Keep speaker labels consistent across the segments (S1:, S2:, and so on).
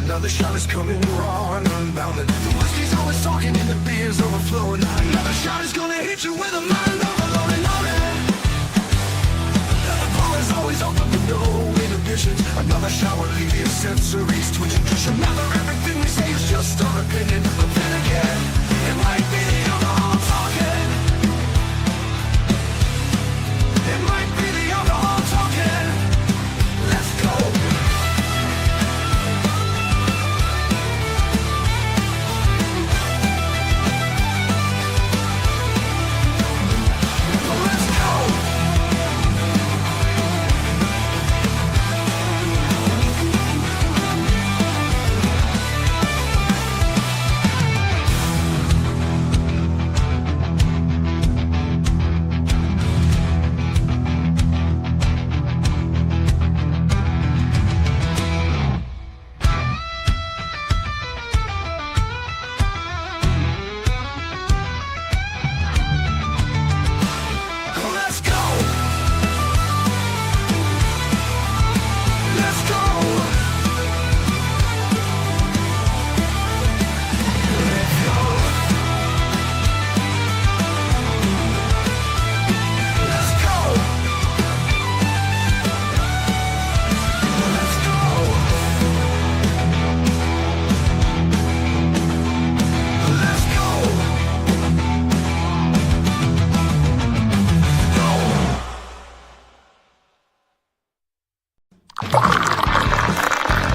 S1: Another shot is coming raw and unbounded. The whiskey's always talking and the beer's overflowing. Another shot is gonna hit you with a mind overloading. The bar is always open with no inhibitions. Another shot will leave your sensories twitching. Just remember, everything we say is just our opinion. But then again, it might be the alcohol talking. It might be the alcohol talking. Let's go.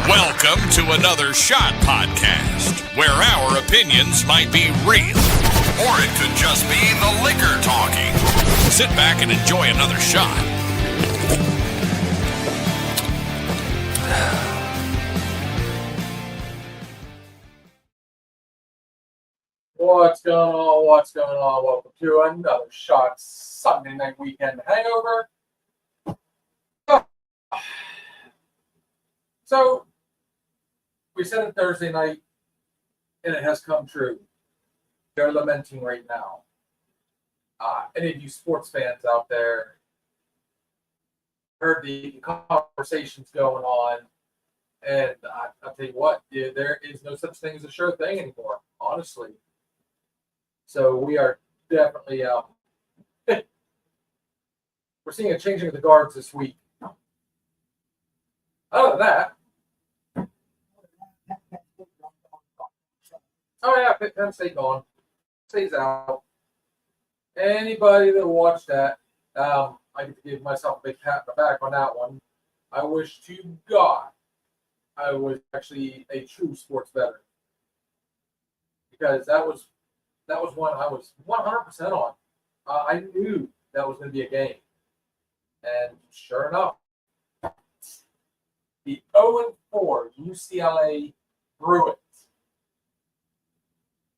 S2: Welcome to another Shot Podcast, where our opinions might be real, or it could just be the liquor talking. Sit back and enjoy another shot.
S3: What's going on? What's going on? Welcome to another Shot Sunday Night Weekend Hangover. So, we said it Thursday night, and it has come true. They're lamenting right now. Any of you sports fans out there heard the conversations going on, and I'll tell you what, there is no such thing as a sure thing anymore, honestly. So we are definitely we're seeing a changing of the guards this week. Other than that, oh yeah, Penn State gone. Stays out. Anybody that watched that, I get to give myself a big pat on the back on that one. I wish to God I was actually a true sports veteran, because that was one I was 100% on. I knew that was going to be a game, and sure enough, the 0-4 UCLA Bruins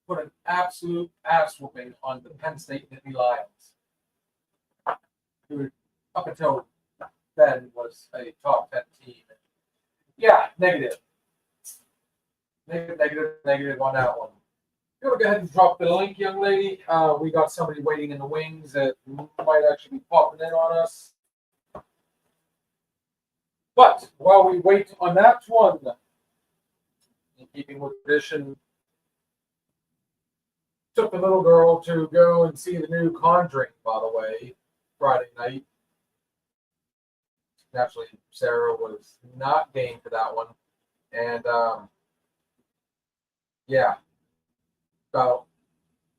S3: put an absolute ass whooping on the Penn State Nittany Lions, who up until then was a top 10 team. Yeah, negative on that one. You want to go ahead and drop the link, young lady? We got somebody waiting in the wings that might actually be popping in on us. But while we wait on that one, in keeping with tradition, took the little girl to go and see the new Conjuring, by the way, Friday night. Naturally, Sarah was not game for that one. And, yeah, about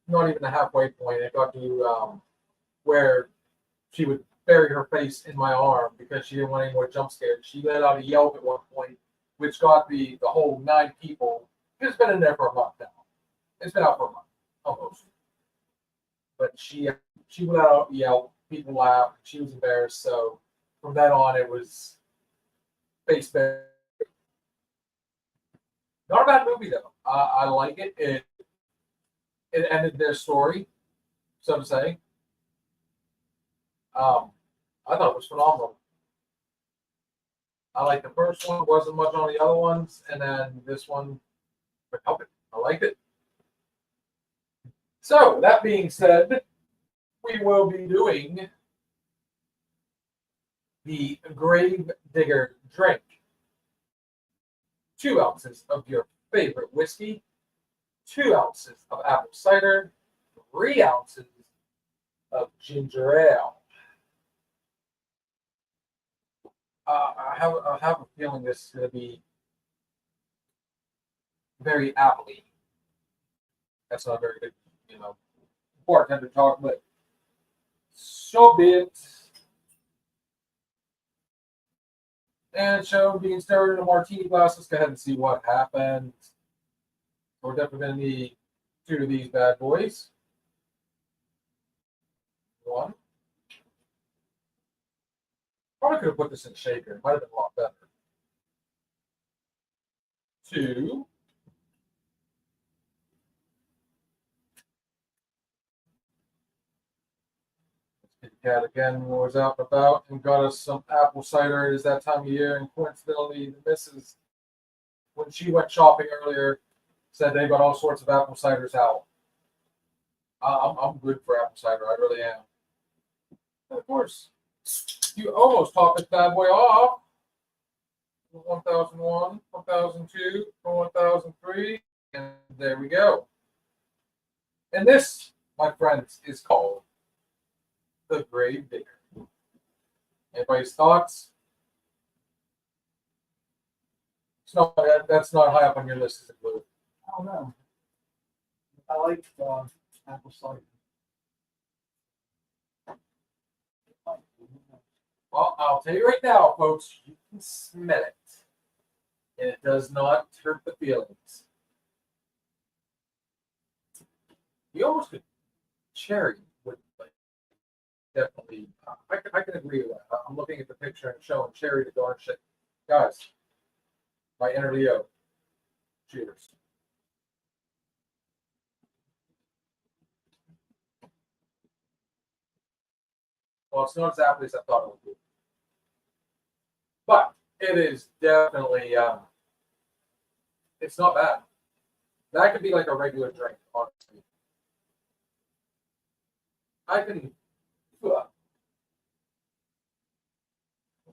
S3: not even the halfway point. It got to where she would bury her face in my arm because she didn't want any more jump scares. She let out a yelp at one point, which got the whole 9 people. It's been in there for a month now. It's been out for a month, almost. But she let out a yelp. People laughed. She was embarrassed. So from then on, it was face bare. Not a bad movie though. I like it. It ended their story, so to say. I thought it was phenomenal. I liked the first one. Wasn't much on the other ones, and then this one, I liked it. So that being said, we will be doing the Grave Digger drink. 2 ounces of your favorite whiskey, 2 ounces of apple cider, 3 ounces of ginger ale. I have a feeling this is going to be very appley. That's not very good, bartender talk, but so be it. And show being stirred in a martini glass. Let's go ahead and see what happens. We're definitely going to need 2 of these bad boys. 1. Probably could have put this in a shaker. It might have been a lot better. 2. Cat again was out and about and got us some apple cider. It is that time of year, and coincidentally, the missus, when she went shopping earlier, said they got all sorts of apple ciders out. I'm good for apple cider. I really am. And of course, you almost top this bad boy off. 1001, 1002, 1003, and there we go. And this, my friends, is called the Grave Digger. Anybody's thoughts? That's not high up on your list, is it, Blue?
S4: I don't know. I like apple cider.
S3: Well, I'll tell you right now, folks, you can smell it. And it does not hurt the feelings. You almost could cherry with, like, definitely. I can agree with that. I'm looking at the picture and showing cherry to garnish it. Guys, my inner Leo. Cheers. Well, it's not exactly as I thought it would be. But it is definitely, it's not bad. That could be like a regular drink, honestly.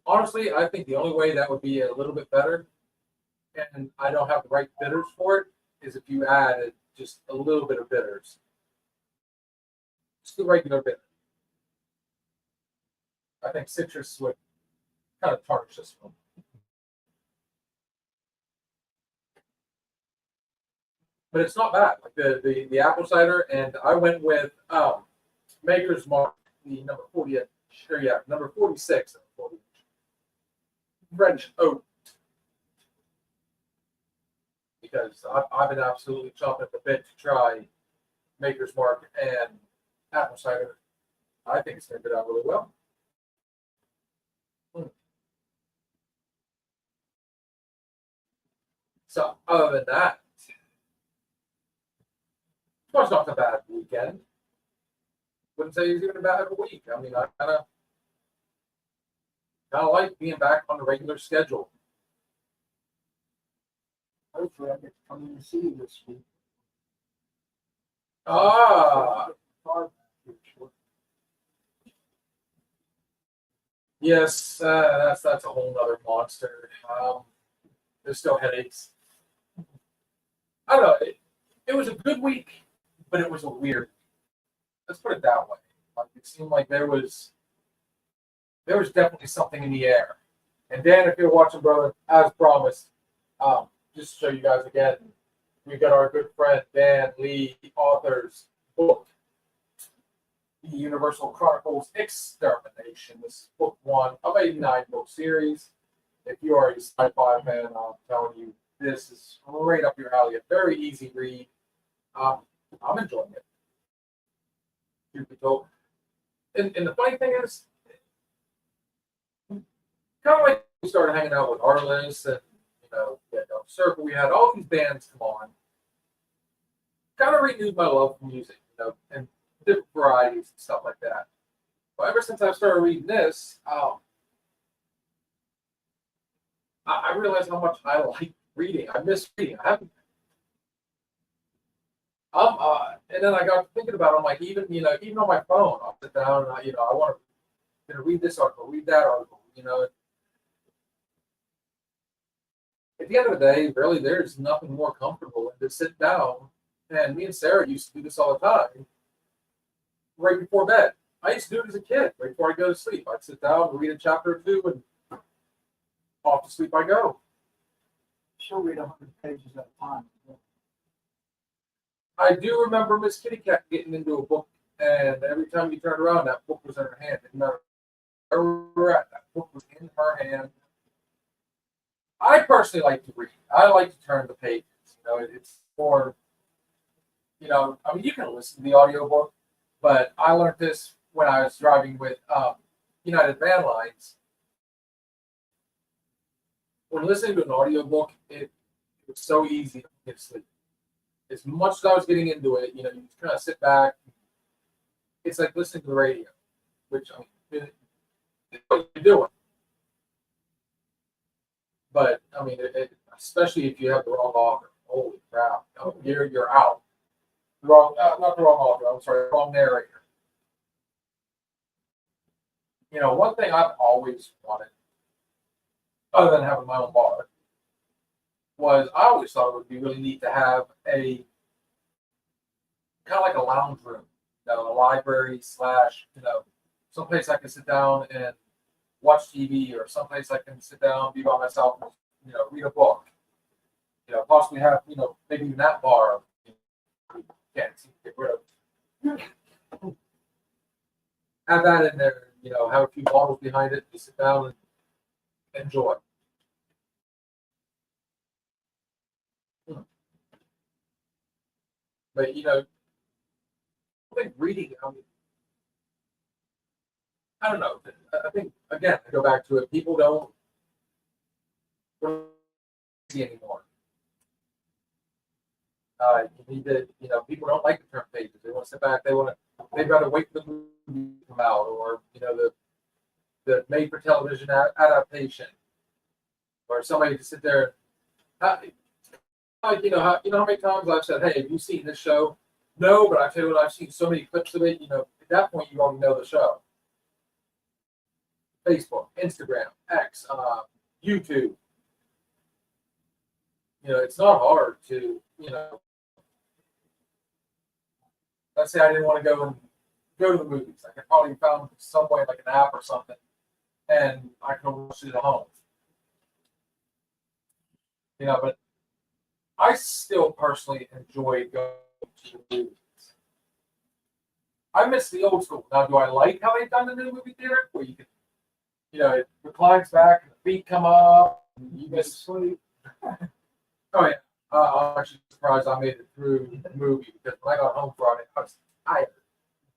S3: Honestly, I think the only way that would be a little bit better, and I don't have the right bitters for it, is if you added just a little bit of bitters. Just the regular bitter. I think citrus would kind of tarnish this one. But it's not bad. Like the apple cider, and I went with Maker's Mark, the number 40, number 46, French oak, because I've been absolutely chomping at the bit to try Maker's Mark and apple cider. I think it's going to get out really well. So other than that, it was not a bad weekend. Wouldn't say it was even a bad week. I mean, I kind of like being back on the regular schedule.
S4: Hopefully, I get to come in and see you this week.
S3: Yes, that's a whole nother monster. There's still headaches. I don't know. It was a good week, but it was a weird. Let's put it that way. Like, it seemed like there was definitely something in the air. And Dan, if you're watching, brother, as promised, just to show you guys again, we got our good friend Dan Lee, the author's book, The Universal Chronicles Extermination. This is book 1 of a 9-book series. If you are a sci-fi fan, I'm telling you, this is right up your alley. A very easy read. I'm enjoying it. And the funny thing is, kind of like we started hanging out with Arliss and, Circle, we had all these bands come on. Kind of renewed my love for music, and different varieties and stuff like that. But ever since I started reading this, I realized how much I like reading. I miss reading. I haven't. And then I got thinking about it. I'm like, even on my phone, I'll sit down and I want to read this article, read that article. at the end of the day, really, there's nothing more comfortable than to sit down. And me and Sarah used to do this all the time, right before bed. I used to do it as a kid, right before I go to sleep. I'd sit down, read a chapter or two, and off to sleep I go.
S4: She'll read 100 pages at a time.
S3: I do remember Miss Kitty Cat getting into a book, and every time you turned around, that book was in her hand. It didn't matter where we were at, that book was in her hand. I personally like to read. I like to turn the pages. It's more, I mean, you can listen to the audiobook, but I learned this when I was driving with United Van Lines. When listening to an audiobook, it was so easy to get asleep. As much as I was getting into it, you just kind of sit back. It's like listening to the radio, which I mean, it's what you're doing. But I mean, especially if you have the wrong author. Holy crap! You're out. Not the wrong author. I'm sorry, wrong narrator. One thing I've always wanted, other than having my own bar, was I always thought it would be really neat to have a kind of like a lounge room, a library slash, someplace I can sit down and watch TV, or someplace I can sit down, be by myself, and, read a book. Possibly have, maybe even that bar. Can't seem to get rid of. Have that in there, have a few bottles behind it, just sit down and enjoy. But I think reading, I don't know. I think again, I go back to it. People don't see anymore. You need to, people don't like to turn pages. They want to sit back. They'd rather wait for the movie to come out, or the made-for-television adaptation, or somebody to sit there. How many times I've said, "Hey, have you seen this show?" No, but I tell you what, I've seen so many clips of it. At that point, you already know the show. Facebook, Instagram, X, YouTube. It's not hard to, let's say I didn't want to go to the movies. I could probably found some way, like an app or something, and I could watch it at home. But I still personally enjoy going to the movies. I miss the old school. Now, do I like how they've done the new movie theater? Where you can, it reclines back and the feet come up, and you miss sleep. Oh, yeah. I'm actually surprised I made it through the movie, because when I got home Friday, I was tired.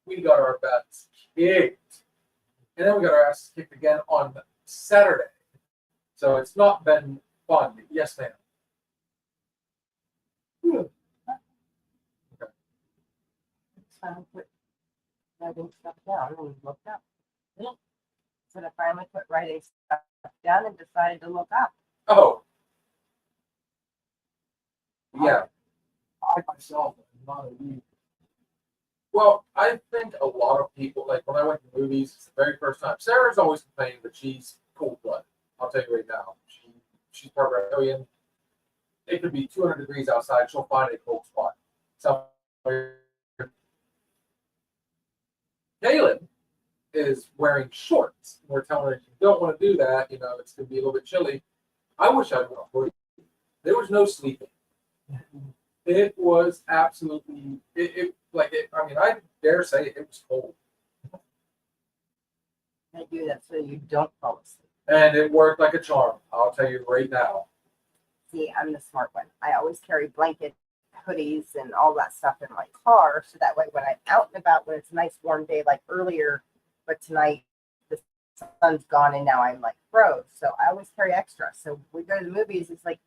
S3: We got our butts kicked. And then we got our asses kicked again on Saturday. So it's not been fun. Yes, ma'am.
S5: Okay. So I put writing stuff down and looked up. So I finally put writing stuff down and decided to look up.
S3: Oh. Yeah.
S4: I myself am not a reader.
S3: Well, I think a lot of people, like when I went to movies, it's the very first time. Sarah's always complaining that she's cold-blooded. I'll tell you right now. She's part Brazilian. It could be 200 degrees outside. She'll find a cold spot. So, Kaylin is wearing shorts. We're telling her, if you don't want to do that, it's going to be a little bit chilly. I wish I'd gone. There was no sleeping. It was absolutely, I dare say it was cold.
S5: I do that so you don't fall asleep.
S3: And it worked like a charm. I'll tell you right now.
S5: See, I'm the smart one. I always carry blankets, hoodies, and all that stuff in my car, so that way when I'm out and about, when it's a nice warm day like earlier, but tonight the sun's gone and now I'm like froze. So I always carry extra. So we go to the movies, it's like,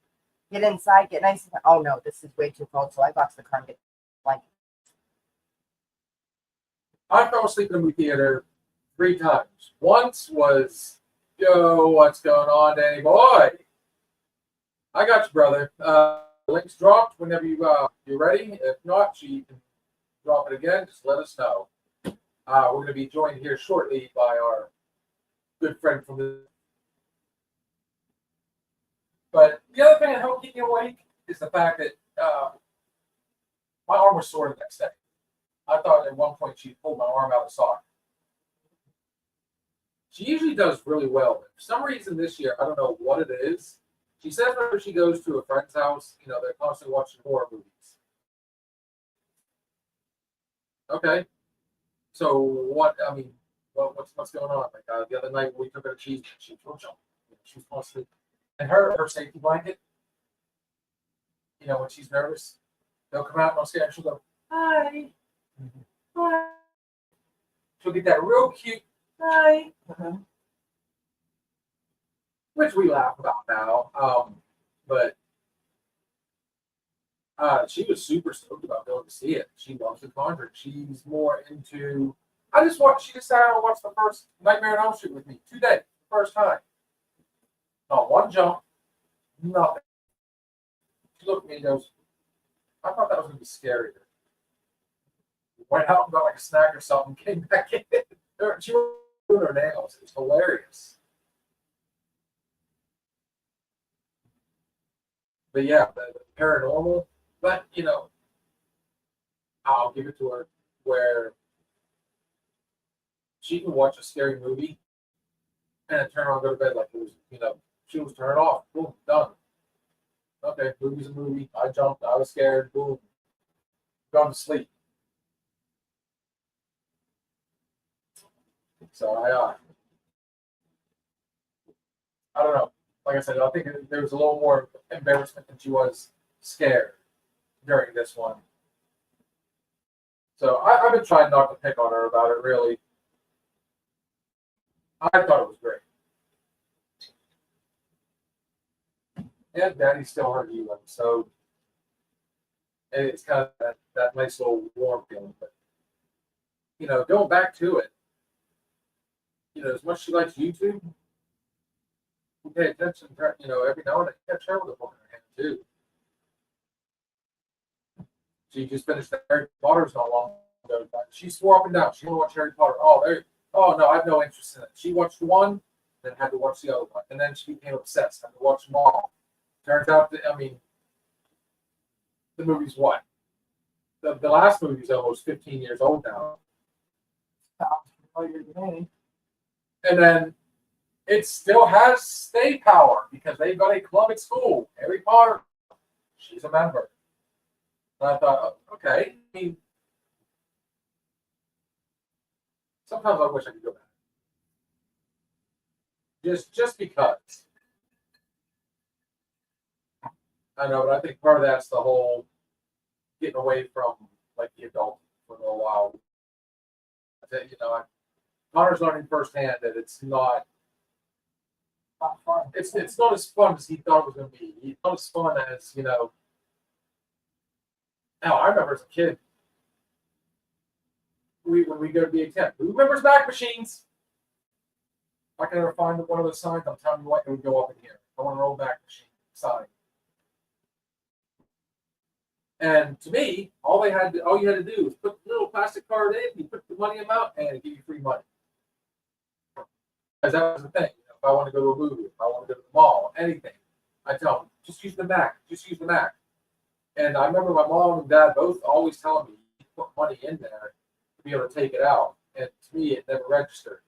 S5: get inside, get nice. Oh no, this is way too cold. So I box the car and get blankets.
S3: I fell asleep in a movie theater 3 times. Once was, yo, what's going on, Danny boy? I got you, brother. Links dropped whenever you're ready. If not, you can drop it again. Just let us know. We're going to be joined here shortly by our good friend from the. But The other thing that helped keep me awake is the fact that my arm was sore the next day. I thought at one point she pulled my arm out of the socket. She usually does really well, but for some reason this year, I don't know what it is. She says whenever she goes to a friend's house, they're constantly watching horror movies. Okay, so what? I mean, what's going on? Like the other night we took her to cheese, she was constantly, and her safety blanket. When she's nervous, they'll come out and I'll see her. She'll go, hi, hi. She'll get that real cute hi, which we laugh about now. But she was super stoked about going to see it. She loves The Conjuring. She's more into. She just sat down and watched the first Nightmare on Elm Street with me today, first time. Not one jump, nothing. She looked at me and goes, I thought that was going to be scarier. Went out and got like a snack or something, came back in. She was doing her nails. It was hilarious. But yeah, the paranormal, but I'll give it to her where she can watch a scary movie and then turn around and go to bed like it was, she was turned off. Boom, done. Okay, movie's a movie. I jumped. I was scared. Boom. Gone to sleep. So I don't know. Like I said, I think there was a little more embarrassment than she was scared during this one. So I've been trying not to pick on her about it, really. I thought it was great. And Daddy's still her healing, so it's kind of that nice little warm feeling. But going back to it, as much as she likes YouTube, we pay attention to her, every now and then catch her with a book in her hand too. She just finished the Harry Potter's not long ago. She swore up and down she didn't watch Harry Potter. Oh no, I have no interest in it. She watched one, then had to watch the other one, and then she became obsessed. Had to watch them all. Turns out that the movie's what? The last movie's almost 15 years old now. And then it still has stay power because they've got a club at school. Harry Potter, she's a member. And I thought, okay. Sometimes I wish I could go back. Just because. I know, but I think part of that's the whole getting away from like the adult for a little while. Connor's learning firsthand that it's not fun. It's not as fun as he thought it was going to be. It's not as fun as Now I remember as a kid, when we go to BA10, who remembers back machines? If I can ever find one of those signs, I'm telling you what, it would go up in here. I want to roll back machine sign. And to me, all you had to do was put the little plastic card in, you put the money amount, and it give you free money. Because that was the thing. If I want to go to a movie, if I want to go to the mall, anything, I tell them, just use the Mac. Just use the Mac. And I remember my mom and dad both always telling me, you put money in there to be able to take it out. And to me, it never registered.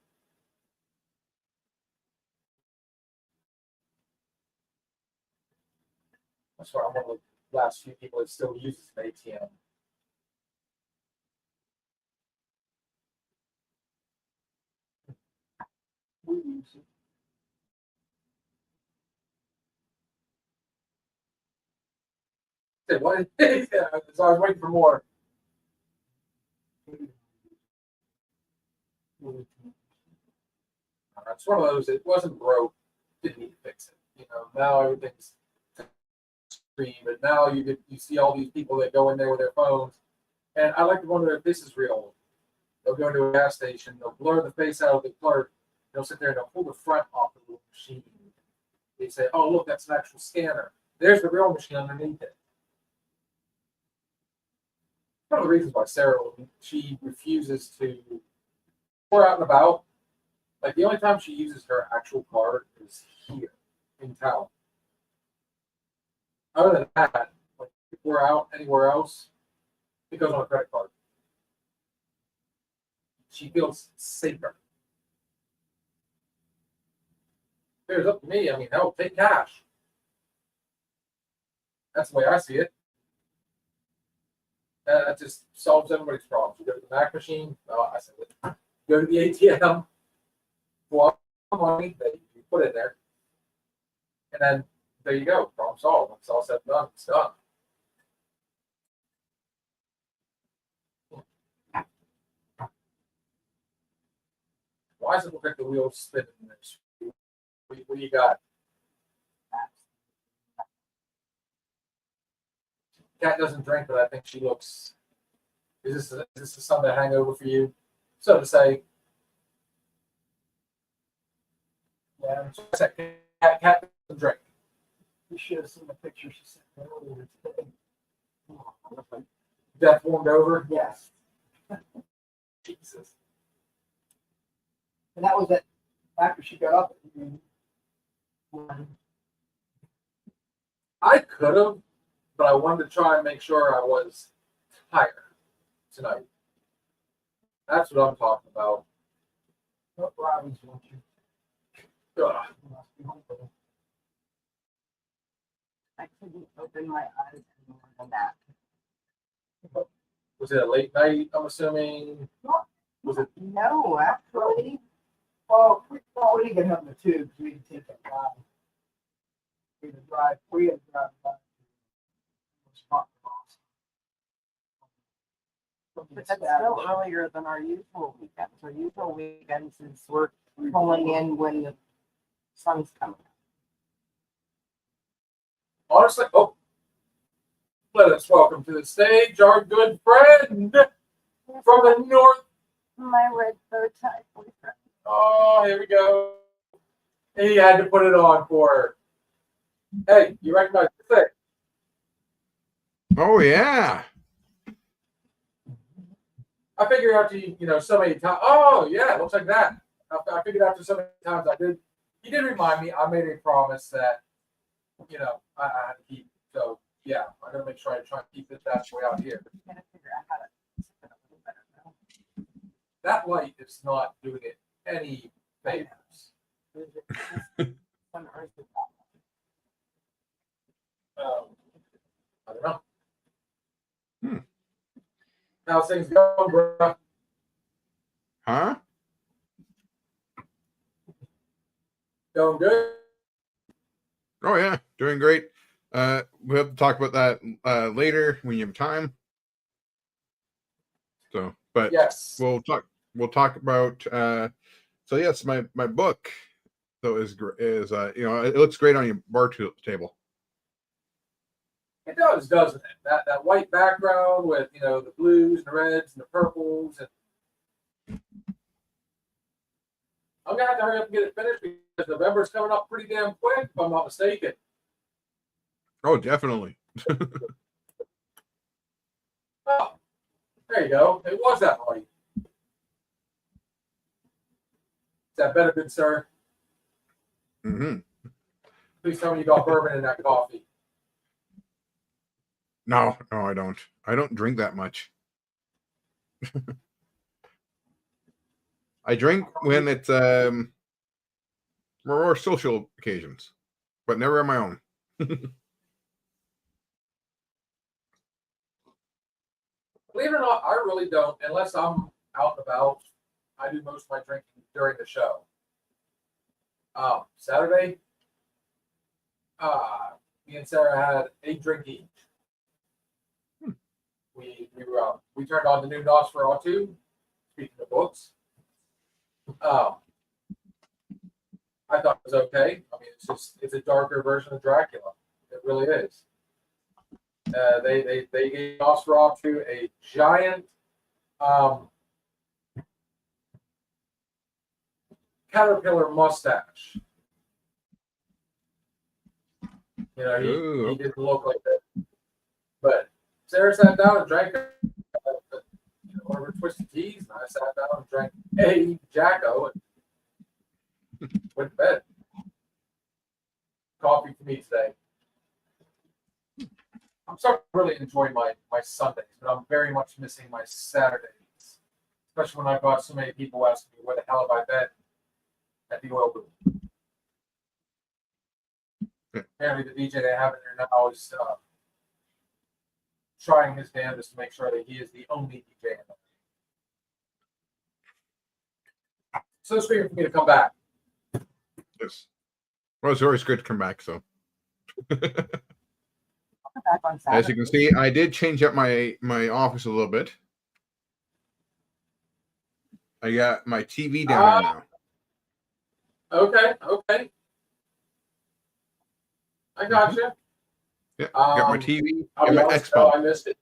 S3: That's why I'm one of the last few people that still uses an ATM. What? Yeah, so I was waiting for more. It's one of those. It wasn't broke. Didn't need to fix it. Now everything's screen, but now you see all these people that go in there with their phones, and I like to wonder if this is real. They'll go into a gas station. They'll blur the face out of the clerk. They'll sit there and they'll pull the front off the little machine. They say, "Oh, look, that's an actual scanner. There's the real machine underneath it." One of the reasons why Sarah, she refuses to go out and about. Like the only time she uses her actual card is here in town. Other than that, like if we're out anywhere else, it goes on a credit card. She feels safer. If it was up to me, I mean, hell, take cash. That's the way I see it. That just solves everybody's problems. You go to the Mac machine, I said, go to the ATM, pull out the money that you put in there, and then there you go, problem solved. It's all said and done. It's done. Why does it look like the wheels spinning in this? What do you got? Cat doesn't drink, but I think she looks. Is this a Sunday hangover for you? So to say.
S4: Yeah,
S3: Cat doesn't drink.
S4: you should have seen the picture she sent me earlier today.
S3: Death warmed over.
S4: Yes.
S3: Jesus.
S4: And that was it after she got up.
S3: I could have, but I wanted to try and make sure I was tired tonight. That's what I'm talking about.
S4: What Robbie's want you?
S3: Ugh.
S4: You must be home for them.
S5: I couldn't open my eyes any more than that.
S3: Was it a late night? I'm assuming. Was it?
S5: No, actually.
S4: Well, we didn't get home in the tube because we didn't take that ride. We had to drive back to Spot Cross.
S5: But that's still earlier than our usual weekends. Our usual weekends is we're pulling in when the sun's coming up.
S3: Honestly, let us welcome to the stage our good friend from the north.
S5: My red bow tie boyfriend.
S3: Oh, here we go. He had to put it on for her. Hey, you recognize the thing?
S6: Oh yeah.
S3: I figured out to so many times. Oh yeah, it looks like that. I figured after so many times I did. He did remind me. I made a promise that I had to keep. So yeah, I'm gonna make sure I try and keep it that way out here.
S5: I'm gonna figure out how to set it a little better now.
S3: That light is not doing it any favors.
S5: When Earth is up.
S3: I don't know.
S6: Hmm.
S3: How's things going, bro?
S6: Huh?
S3: Going good?
S6: Oh yeah, doing great. We'll have to talk about that later when you have time. So, but
S3: Yes.
S6: we'll talk about so yes, my book though is it looks great on your bar table.
S3: It does, doesn't it? That white background with the blues and the reds and the purples, and I'm gonna have to hurry up and get it finished because November's coming up pretty damn quick, if I'm not mistaken.
S6: Oh, definitely.
S3: Oh, there you go. It was that light. Is that better, good sir?
S6: Mm-hmm.
S3: Please tell me you got bourbon in that coffee.
S6: No, I don't. I don't drink that much. I drink when it's more social occasions, but never on my own.
S3: Believe it or not, I really don't, unless I'm out and about. I do most of my drinking during the show. Saturday, me and Sarah had a drink each. We turned on the new Nosferatu. Speaking of books, I thought it was okay. I mean, it's a darker version of Dracula. It really is. They gave Nosferatu a giant caterpillar mustache. He didn't look like that. But Sarah sat down and drank one of her twisted teas, and I sat down and drank a Jacko and went to bed. Coffee for me today. I'm starting to really enjoy my Sundays, but I'm very much missing my Saturdays, especially when I've got so many people asking me where the hell have I been at the oil boom.
S6: Yeah.
S3: Apparently, the DJ they have in there now is trying his damnedest to make sure that he is the only DJ in there. So it's great for me to come back.
S6: Yes. Well, it's always good to come back. So,
S5: I'll come back on
S6: as
S5: Saturday.
S6: you can see, I did change up my office a little bit. I got my TV down there now.
S3: Okay. I got you.
S6: Yeah, got my TV
S3: I'll
S6: and
S3: be
S6: my
S3: honest, no,
S6: Xbox.
S3: I missed it.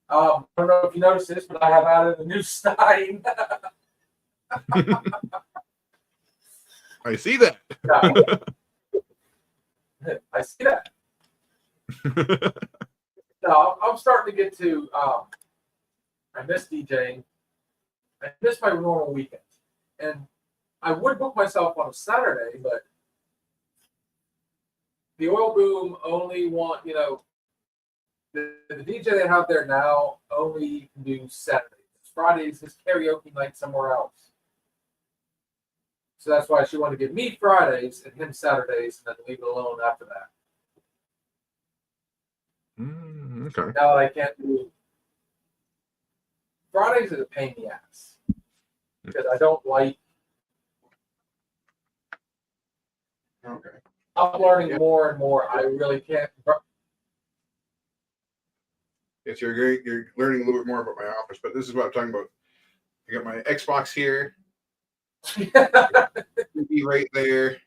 S3: I don't know if you noticed this, but I have added a new Stein.
S6: I see that.
S3: I see that. No, I'm starting to get to. I miss DJing. I miss my normal weekends, and I would book myself on a Saturday, but the oil boom only want the DJ they have there now only can do Saturdays. Fridays is karaoke night somewhere else. So that's why she wanted to give me Fridays and him Saturdays, and then leave it alone after that.
S6: Okay.
S3: Now that I can't do Fridays, is a pain in the ass because I don't like.
S6: Okay.
S3: I'm learning more and more. I really can't.
S6: Yes, you're learning a little bit more about my office, but this is what I'm talking about. I got my Xbox here, TV right there.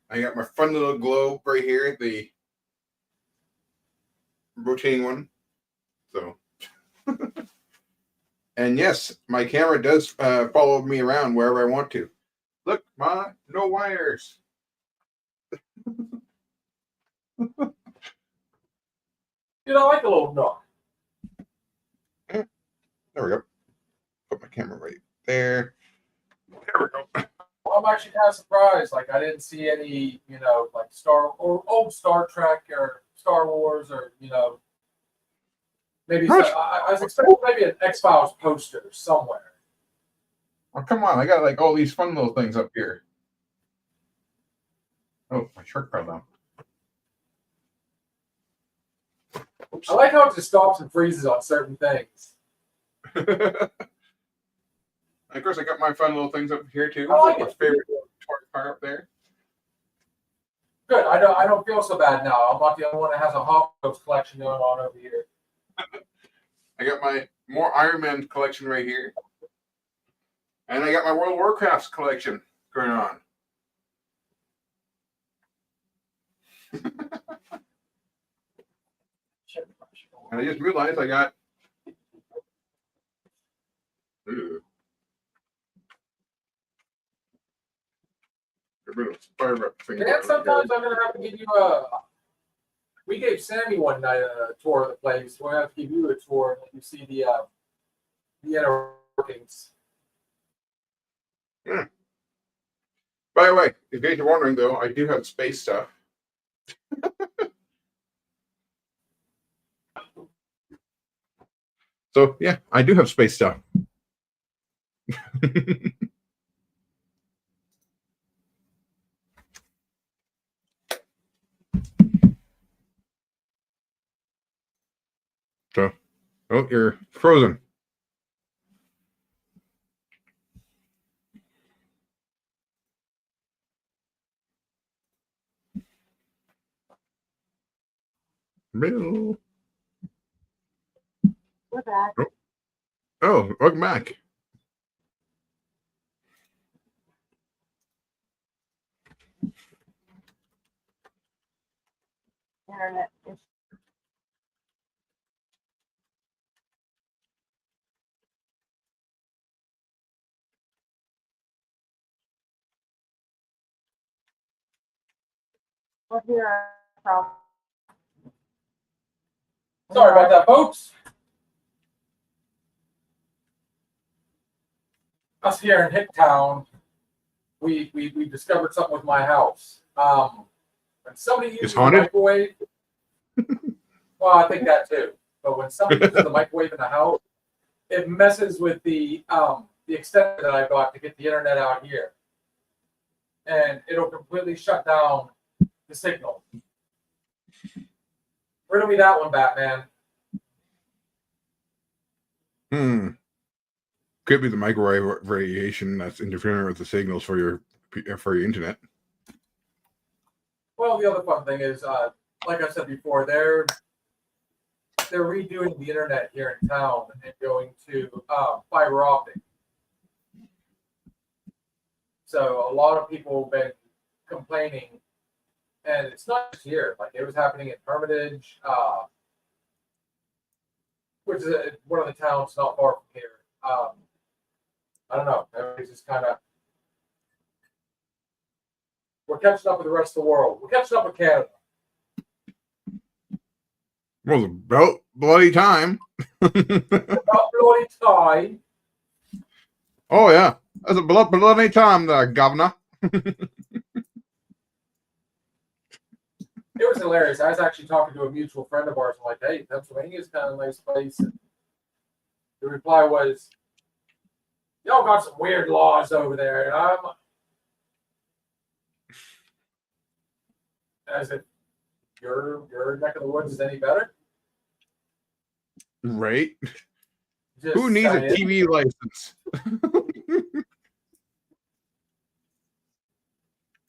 S6: I got my fun little globe right here, the rotating one. So, and yes, my camera does follow me around wherever I want to. Look, Ma, no wires.
S3: Like a little nook.
S6: There we go. Put my camera right there. There we go.
S3: I'm actually kind of surprised. Like I didn't see any, like old Star Trek or Star Wars or maybe I was expecting maybe an X-Files poster somewhere.
S6: Oh, come on. I got like all these fun little things up here. Oh, my shirt fell down. Oops.
S3: I like how it just stops and freezes on certain things.
S6: Of course, I got my fun little things up here too.
S3: I like
S6: my
S3: it.
S6: favorite toy car up there.
S3: Good. I don't feel so bad now. I'm not the only one that has a Hot Wheels collection going on over here.
S6: I got my more Iron Man collection right here. And I got my World of Warcraft collection going on. And I just realized I got. Ooh. Get rid of fire rep thing.
S3: And sometimes I'm gonna have to give you We gave Sammy one night a tour of the place. We're gonna have to give you a tour and let you see the inner workings.
S6: Yeah. By the way, if you guys are wondering though, I do have space stuff. So yeah, I do have space stuff. So, oh, you're frozen. Bill.
S5: We're back.
S6: Oh, welcome back.
S5: Internet issue. We'll hear from.
S3: Sorry about that, folks. Us here in Hicktown, we discovered something with my house. When somebody uses a
S6: haunted?
S3: microwave, Well, I think that too. But when somebody uses the microwave in the house, it messes with the extender that I got to get the internet out here, and it'll completely shut down the signal. Riddle me that one, Batman.
S6: Could be the microwave radiation that's interfering with the signals for your internet.
S3: Well, the other fun thing is, like I said before, they're redoing the internet here in town and going to fiber optic. So a lot of people have been complaining, and it's not just here. Like it was happening in Hermitage, which is one of the towns not far from here. I don't know. Everybody's just kind of, we're catching up with the rest of the world. We're catching up with Canada.
S6: Well, it's about bloody time.
S3: About bloody time.
S6: Oh yeah, that's a bloody time, there, Governor.
S3: It was hilarious. I was actually talking to a mutual friend of ours. I'm like, hey, Pennsylvania's kind of a nice place. And the reply was, y'all got some weird laws over there. And I'm, as if your neck of the woods is any better.
S6: Right?
S3: Just
S6: Who needs a
S3: saying.
S6: TV license?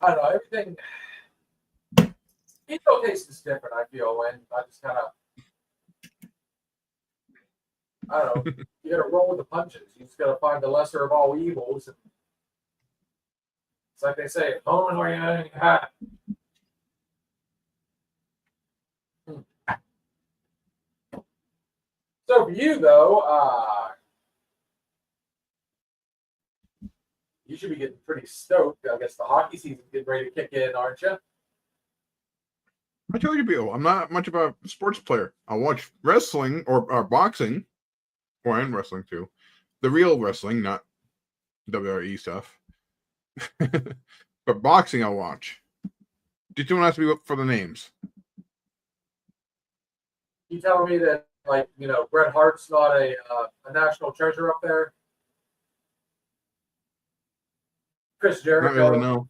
S3: I don't know. Everything. Each taste is different, I feel. And I just kind of, I don't know. You got to roll with the punches. You just got to find the lesser of all evils. And it's like they say, home is where you hang your hat. So for you, though, you should be getting pretty stoked. I guess the hockey season's getting ready to kick in, aren't you?
S6: I told you, Bill, I'm not much of a sports player. I watch wrestling or boxing, and wrestling too. The real wrestling, not WRE stuff. But boxing, I'll watch. Just don't have to be for the names.
S3: You telling me that, like, you know, Bret Hart's not a national treasure up there? Chris
S6: Not
S3: Jericho.
S6: really, no.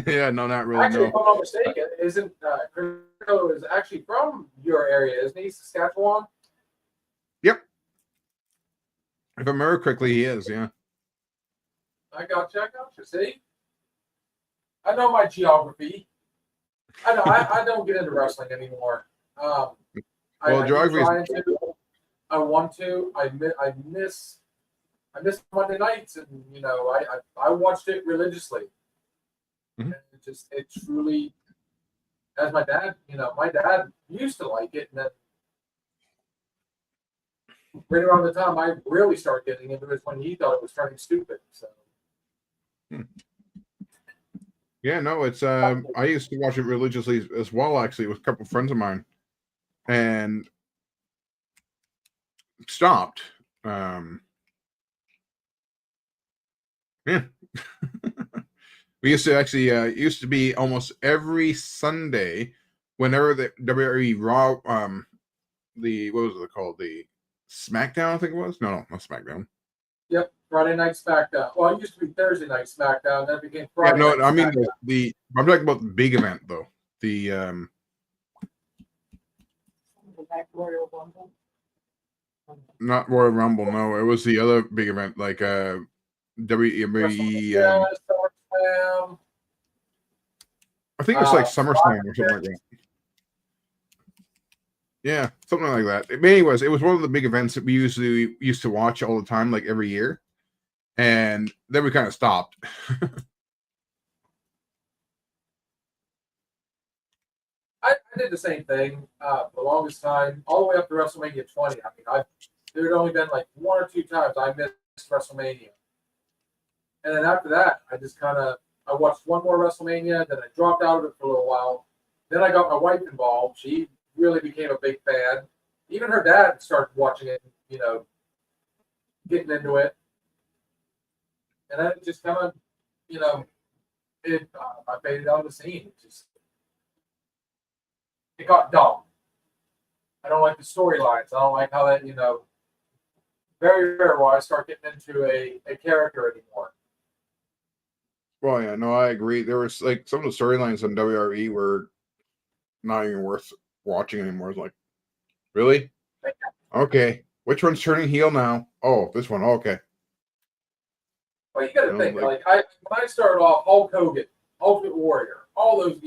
S6: Yeah, no, not really.
S3: Actually, if
S6: No.
S3: I'm not mistaken, isn't Chris Jericho is actually from your area, isn't he? Saskatchewan?
S6: Yep. If I remember correctly, he is. Yeah.
S3: I got you. See? I know my geography. I know. I don't get into wrestling anymore.
S6: Well,
S3: I
S6: geography is-
S3: trying to. I want to. I miss Monday nights, and you know, I watched it religiously.
S6: Mhm.
S3: And it truly, as my dad used to like it, and then right around the time I really started getting into it is when he thought it was turning stupid. So.
S6: Yeah, no, it's I used to watch it religiously as well, actually, with a couple of friends of mine, and stopped. Yeah. We used to actually it used to be almost every Sunday, whenever the WWE Raw the what was it called? The SmackDown, I think it was. No, not SmackDown.
S3: Yep, Friday Night SmackDown. Well, it used to be Thursday Night SmackDown, then it became
S6: Yeah,
S3: Friday
S6: no,
S3: Night
S6: I mean
S3: SmackDown.
S6: the I'm talking about the big event though. The
S4: Royal Rumble.
S6: not Royal Rumble, no, it was the other big event like WWE.
S3: Yeah, SummerSlam.
S6: I think it was like SummerSlam or something
S3: yeah.
S6: like that. Yeah, something like that. But anyways, it was one of the big events that we usually used to watch all the time, like every year, and then we kind of stopped.
S3: I did the same thing for the longest time, all the way up to WrestleMania 20. I mean, there had only been like one or two times I missed WrestleMania. And then after that, I watched one more WrestleMania, then I dropped out of it for a little while. Then I got my wife involved. She really became a big fan. Even her dad started watching it, you know, getting into it. And then it just kind of, you know, I faded out of the scene. it got dumb. I don't like the storylines. I don't like how that, very rare where I start getting into a character anymore.
S6: Well, yeah, no, I agree. There was like some of the storylines on WRE were not even worth watching anymore. It's like, really? Okay. Which one's turning heel now? Oh, this one. Okay.
S3: Well, you got to
S6: You know,
S3: think, when I started off, Hulk Hogan, Ultimate Warrior, all those,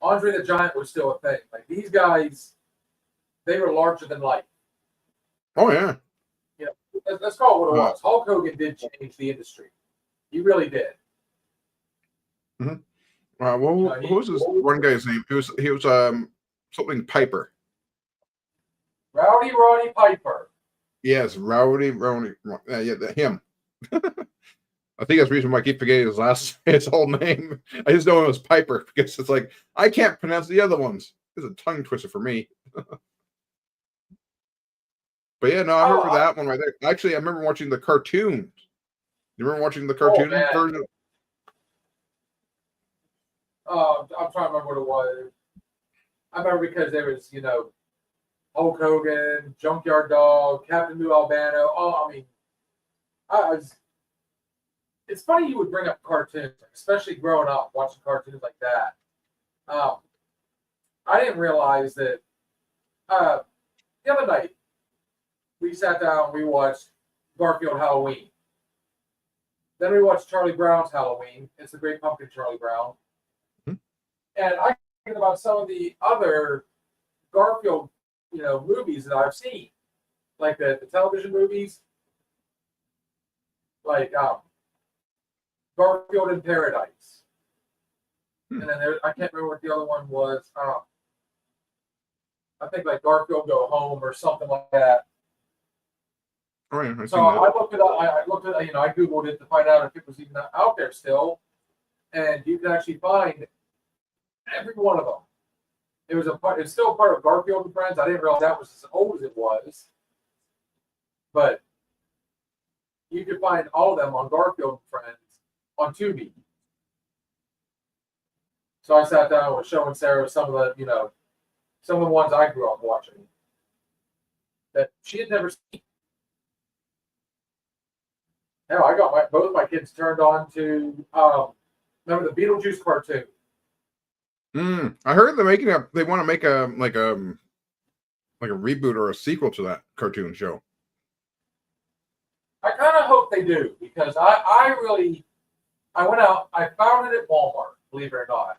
S3: Andre the Giant was still a thing. Like these guys, they were larger than life.
S6: Oh, yeah.
S3: Let's call it what it was. Hulk Hogan did change the industry. He really did.
S6: What was this one guy's name? He was something Piper.
S3: Rowdy Roddy Piper.
S6: Yes, Rowdy. Him. I think that's the reason why I keep forgetting his whole name. I just know it was Piper because it's like I can't pronounce the other ones. It's a tongue twister for me. But yeah, no, I remember that one right there. Actually, I remember watching the cartoons. You remember watching the cartoon version?
S3: I'm trying to remember what it was. I remember because there was, Hulk Hogan, Junkyard Dog, Captain Lou Albano. Oh, I mean, it's funny you would bring up cartoons, especially growing up watching cartoons like that. I didn't realize that the other night we sat down, we watched Garfield Halloween. Then we watched Charlie Brown's Halloween. It's the Great Pumpkin, Charlie Brown. Mm-hmm. And I think about some of the other Garfield, movies that I've seen, like the television movies, like Garfield in Paradise. And then I can't remember what the other one was. I think like Garfield Go Home or something like that.
S6: Oh, yeah,
S3: I looked it up. I looked at, I Googled it to find out if it was even out there still. And you can actually find every one of them. It's still part of Garfield and Friends. I didn't realize that was as old as it was. But you can find all of them on Garfield and Friends on Tubi. So I sat down with showing Sarah some of the ones I grew up watching that she had never seen. Now I got both my kids turned on to remember the Beetlejuice cartoon.
S6: I heard they want to make a reboot or a sequel to that cartoon show.
S3: I kind of hope they do because I went out, I found it at Walmart, believe it or not.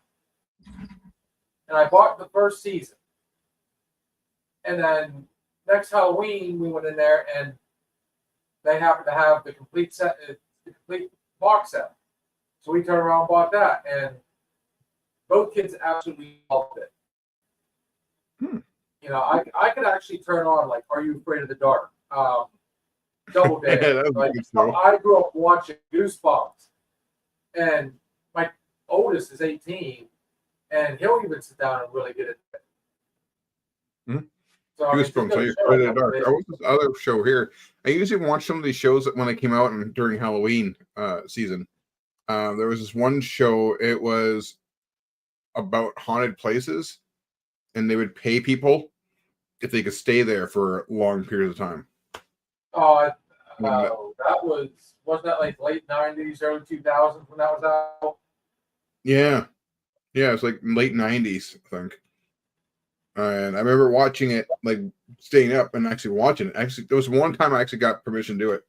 S3: And I bought the first season. And then next Halloween we went in there and they happened to have the complete set, the complete box set. So we turned around and bought that, and both kids absolutely loved it. I could actually turn on like "Are You Afraid of the Dark?" Double Dare. I grew up watching Goosebumps, and my oldest is 18, and he'll even sit down and really get into it. So,
S6: Goosebumps. Are You Afraid of the Dark? What's this other show here? I usually watch some of these shows when they came out and during Halloween season. There was this one show. It was about haunted places, and they would pay people if they could stay there for long periods of time.
S3: Wasn't that like late 90s, early 2000s when that was out?
S6: Yeah, it's like late 90s, I think. And I remember watching it, like staying up and actually watching it. Actually, there was one time I actually got permission to do it.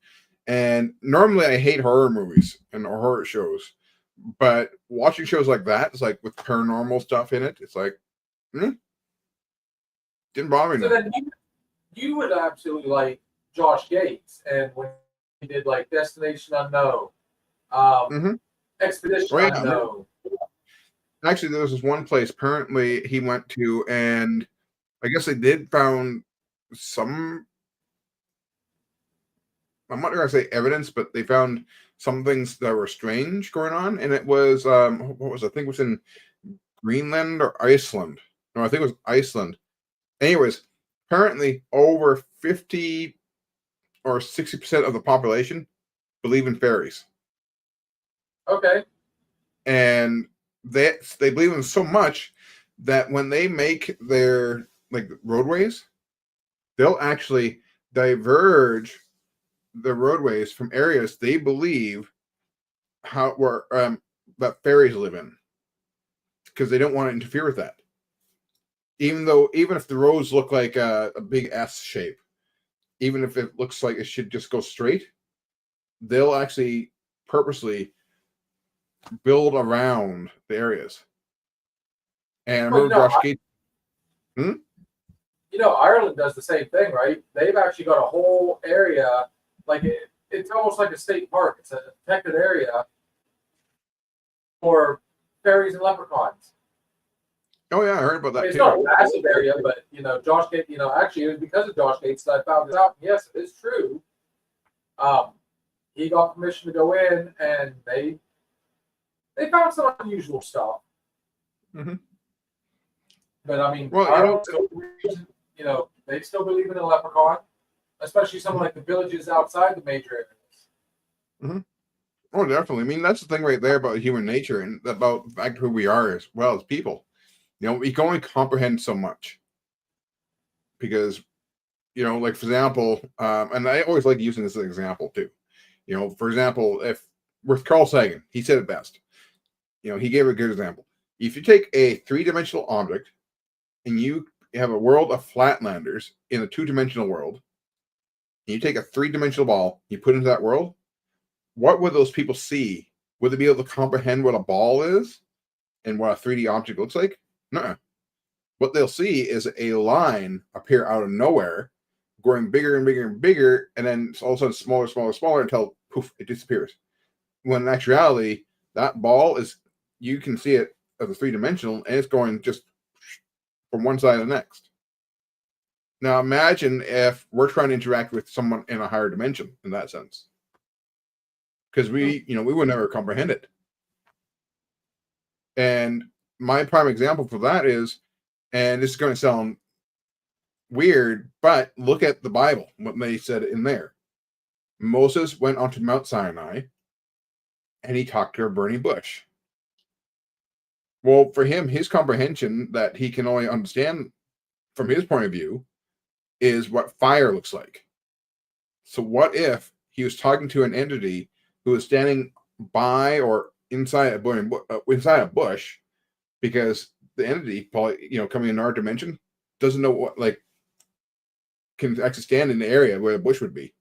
S6: And normally I hate horror movies and horror shows, but watching shows like that, it's like with paranormal stuff in it, it's like, didn't bother me.
S3: So then you would absolutely like Josh Gates, and when he did like Destination Unknown, Expedition Unknown.
S6: Actually, there was this one place apparently he went to, and I guess they did found some, I'm not going to say evidence, but they found some things that were strange going on. And it was, what was it? I think it was in Greenland or Iceland. No, I think it was Iceland. Anyways, apparently over 50 or 60% of the population believe in fairies.
S3: Okay.
S6: And they believe in so much that when they make their like roadways, they'll actually diverge the roadways from areas they believe that fairies live in, because they don't want to interfere with that. Even if the roads look like a big S shape, even if it looks like it should just go straight, they'll actually purposely build around the areas. And I
S3: Well,
S6: remember Josh Gates.
S3: Ireland does the same thing, right? They've actually got a whole area, like it's almost like a state park. It's a protected area for fairies and leprechauns.
S6: Oh yeah, I heard about that
S3: It's
S6: too.
S3: not a massive area, but Josh Gates. Actually, it was because of Josh Gates that I found this out. Yes, it is true. He got permission to go in, and they found some unusual stuff.
S6: Mm-hmm.
S3: But I mean,
S6: Well,
S3: Ireland still they still believe in a leprechaun, especially some like the villages outside the major areas.
S6: Mm-hmm. Oh, definitely. I mean, that's the thing right there about human nature and about the fact who we are as well as people. We can only comprehend so much because, like for example, and I always like using this as an example too. For example, if with Carl Sagan, he said it best. He gave a good example. If you take a three-dimensional object and you have a world of flatlanders in a two-dimensional world, and you take a three-dimensional ball, you put it into that world, what would those people see? Would they be able to comprehend what a ball is and what a 3D object looks like? No. What they'll see is a line appear out of nowhere, growing bigger and bigger and bigger, and then all of a sudden smaller, smaller, smaller until poof, it disappears. When in actuality, that ball you can see it as a three-dimensional, and it's going just from one side to the next. Now imagine if we're trying to interact with someone in a higher dimension in that sense. Because we would never comprehend it. And my prime example for that is, and this is going to sound weird, but look at the Bible, what they said in there. Moses went onto Mount Sinai and he talked to a burning bush. Well, for him, his comprehension that he can only understand from his point of view is what fire looks like. So what if he was talking to an entity who was standing by or inside a bush, because the entity, probably coming in our dimension, doesn't know what can actually stand in the area where the bush would be.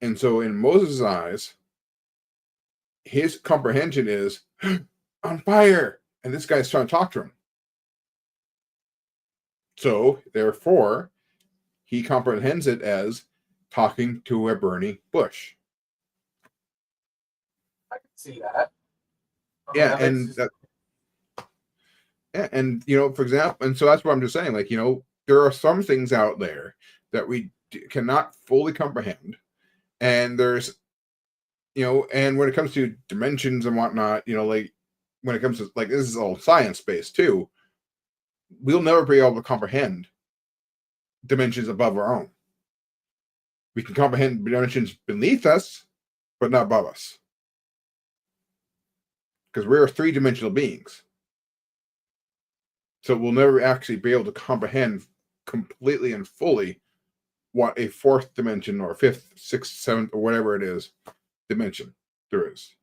S6: And so in Moses' eyes, his comprehension is on fire, and this guy's trying to talk to him. So therefore, he comprehends it as talking to a burning bush.
S3: I can see that.
S6: Yeah, and for example, and so that's what I'm just saying. There are some things out there that we cannot fully comprehend, and there's, and when it comes to dimensions and whatnot, when it comes to this is all science based too, we'll never be able to comprehend dimensions above our own. We can comprehend dimensions beneath us, but not above us, because we're three-dimensional beings. So we'll never actually be able to comprehend completely and fully what a fourth dimension or fifth, sixth, seventh, or whatever it is dimension there is.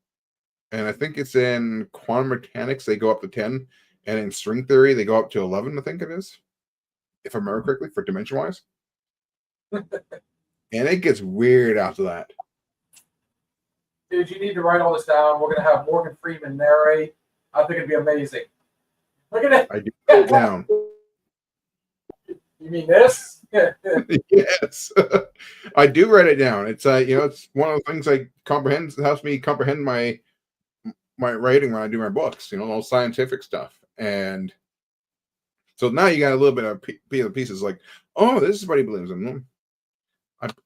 S6: And I think it's in quantum mechanics, they go up to 10. And in string theory, they go up to 11, I think it is. If I remember correctly, for dimension-wise. And it gets weird after that.
S3: Dude, you need to write all this down. We're going to have Morgan Freeman narrate. I think it'd be amazing. Look at it.
S6: I do write it down.
S3: You mean this?
S6: Yes. I do write it down. It's it's one of the things I comprehend. It helps me comprehend my writing when I do my books, all scientific stuff. And so now you got a little bit of pieces like, oh, this is what he believes in.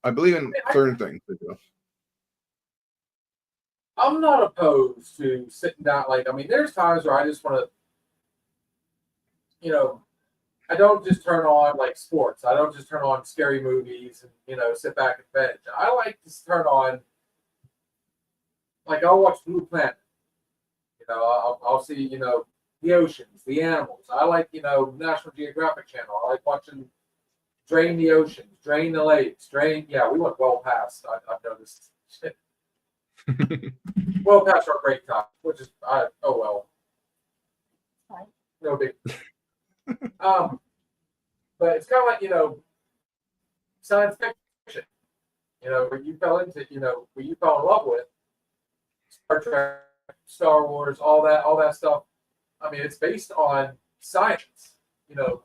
S6: I believe in certain things.
S3: I'm not opposed to sitting down. There's times where I just want to, I don't just turn on sports. I don't just turn on scary movies and, sit back and veg. I like to turn on, I'll watch Blue Planet. I'll see, the oceans, the animals. I like, National Geographic Channel. I like watching Drain the Oceans, Drain the Lakes, yeah, we went well past, I've noticed. Well past our break time, which is, oh well.
S5: Fine.
S3: No big. But it's kind of like, science fiction, where you fell into, where you fell in love with Star Trek, Star Wars, all that stuff. I mean, it's based on science,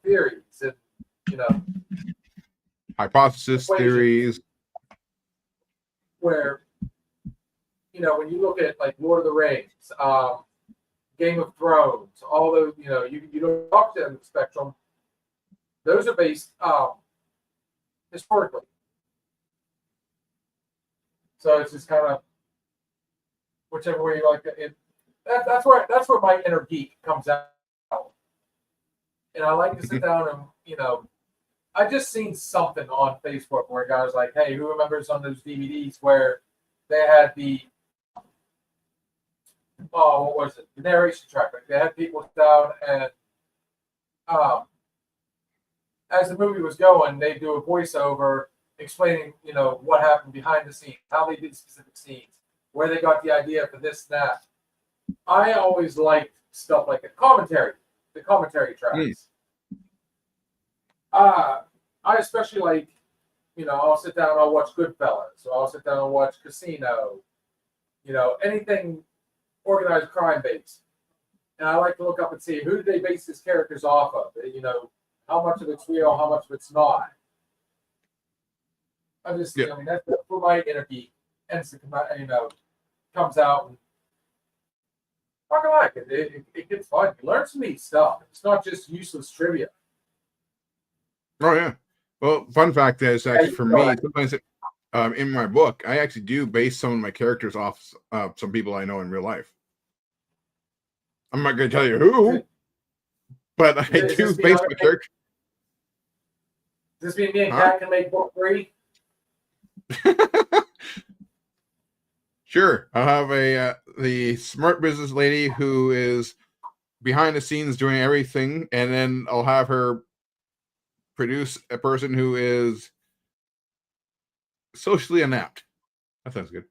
S3: theories and,
S6: Hypothesis
S3: equations.
S6: theories.
S3: Where, when you look at like Lord of the Rings, Game of Thrones, all those, you don't talk to them spectrum. Those are based historically. So it's just kind of whichever way you like it. That's where my inner geek comes out. And I like to sit down and, I just seen something on Facebook where a guy was like, hey, who remembers on those DVDs where they had what was it? The narration track. Like they had people sit down and as the movie was going, they do a voiceover explaining, what happened behind the scenes, how they did specific scenes, where they got the idea for this and that. I always liked stuff like the commentary tracks. I especially like, I'll sit down and I'll watch Goodfellas, or I'll sit down and watch Casino, anything organized crime based. And I like to look up and see who did they base these characters off of, how much of it's real, how much of it's not. I just, I mean, that's where my inner geek ends to come out, comes out and fucking like it. It gets fun. You learn some neat stuff. It's not just useless trivia.
S6: Oh yeah. Well, fun fact is actually for me, sometimes in my book, I actually do base some of my characters off some people I know in real life. I'm not going to tell you who, but I do base my character.
S3: Does this mean me and Kat can make book 3?
S6: Sure. I'll have the smart business lady who is behind the scenes doing everything, and then I'll have her produce a person who is socially inept. That sounds good.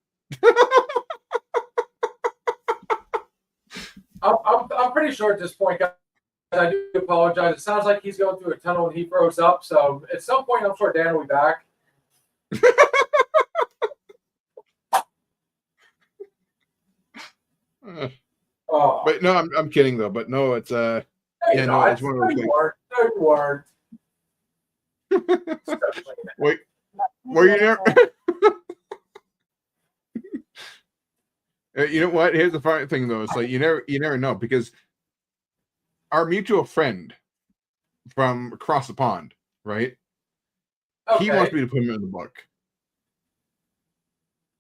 S3: I'm pretty sure at this point, guys, I do apologize. It sounds like he's going through a tunnel and he froze up. So at some point, I'm sure Dan will be back.
S6: But no, I'm kidding though. But no, it's it's one of those things.
S3: No, you weren't.
S6: Wait, were you there? You know what? Here's the funny thing though. It's like you never know, because our mutual friend from across the pond, right? Okay. He wants me to put him in the book.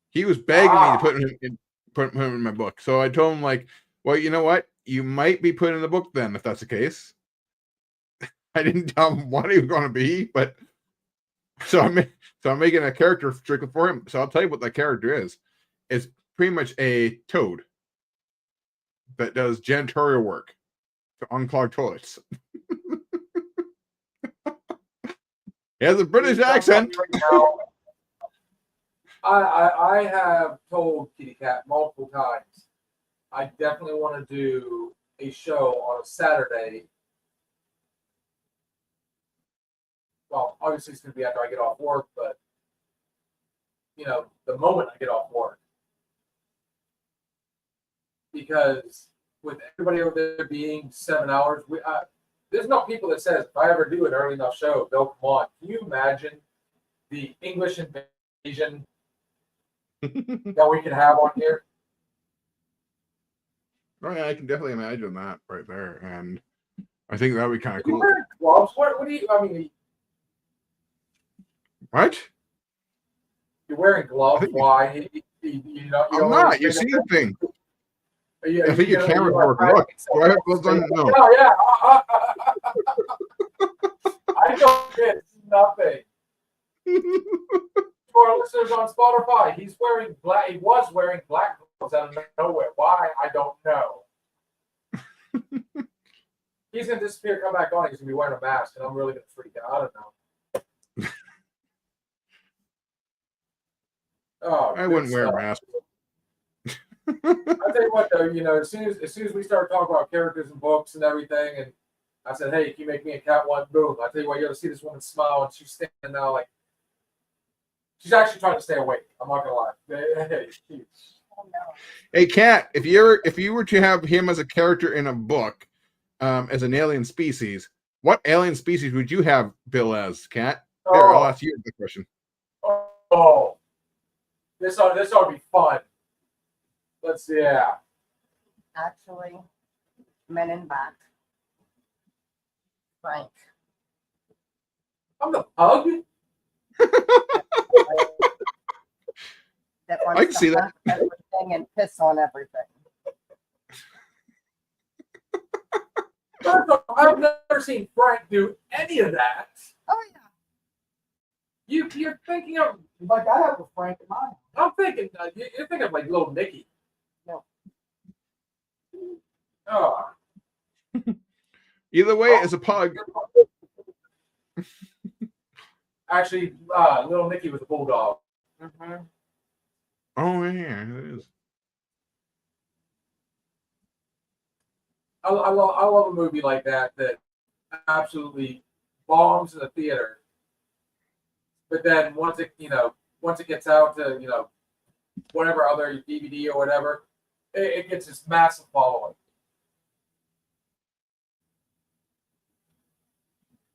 S6: He was begging me to put him in my book. So I told him, like, well, you know what? You might be put in the book then, if that's the case. I didn't tell him what he was going to be, but so I'm making a character strictly for him. So I'll tell you what that character is. It's pretty much a toad that does janitorial work to unclog toilets. He has a British accent.
S3: I have told Kitty Cat multiple times I definitely want to do a show on a Saturday. Well, obviously it's going to be after I get off work, but the moment I get off work. Because with everybody over there being 7 hours, there's no people that says if I ever do an early enough show, they'll come on. Can you imagine the English invasion that we can have on here?
S6: Oh yeah, I can definitely imagine that right there, and I think that would be kind of cool.
S3: Wearing gloves? What do you? I mean,
S6: what?
S3: You're wearing gloves? Why?
S6: I'm not. You see the thing. I think your camera's working. Look, do I have gloves on? No.
S3: Oh yeah. I don't get nothing. For our listeners on Spotify, he was wearing black gloves out of nowhere. Why? I don't know. He's gonna disappear, come back on. He's gonna be wearing a mask, and I'm really gonna freak out. I don't know. Oh,
S6: I
S3: good
S6: wouldn't wear a
S3: stuff.
S6: mask.
S3: I tell you what, though, as soon as we start talking about characters and books and everything, and I said, "Hey, can you make me a cat one?" Boom! I tell you what, you got to see this woman smile, and she's standing now like she's actually trying to stay awake. I'm not gonna lie.
S5: Oh, no.
S6: Hey, Kat, if you were to have him as a character in a book, as an alien species, what alien species would you have Bill as, Kat? There, I'll ask you the question.
S3: Oh, this ought to be fun. Let's see. Yeah.
S5: Actually, Men in Black. Frank.
S3: I'm the pug.
S5: That
S6: I
S5: wants
S6: can
S5: to
S6: see that.
S5: hunt everything and piss on everything.
S3: First off, I've never seen Frank do any of that.
S5: Oh yeah.
S3: You're thinking of.
S4: Like I have a Frank in mind.
S3: I'm thinking. You're thinking of like little Nicky.
S5: No.
S3: Oh.
S6: Either way, as a pug.
S3: Actually, little Nicky was a bulldog.
S5: Mm-hmm.
S6: Oh yeah, it is.
S3: I love a movie like that absolutely bombs in the theater. But then once it gets out to whatever other DVD or whatever, it gets this massive following.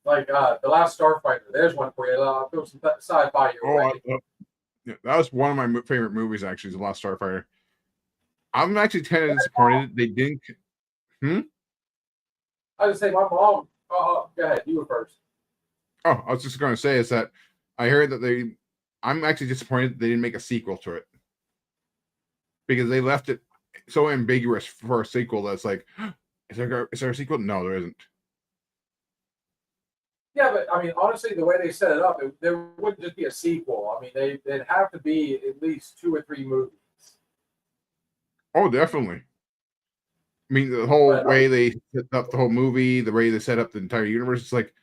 S3: Like The Last Starfighter. There's one for you. Throw some sci-fi your way.
S6: Yeah, that was one of my favorite movies. Actually, The Last Starfighter. I'm actually kind of disappointed they didn't.
S3: I just say my mom. Go ahead. You were first.
S6: Oh, I was just going to say is that I heard that I'm actually disappointed they didn't make a sequel to it because they left it so ambiguous for a sequel. That's like, is there a sequel? No, there isn't.
S3: Yeah, but I mean, honestly, the way they set it up, there wouldn't just be a sequel. I mean, they'd have to be at least 2 or 3 movies.
S6: Oh, definitely. I mean, the whole way they set up the whole movie, the way they set up the entire universe, it's like,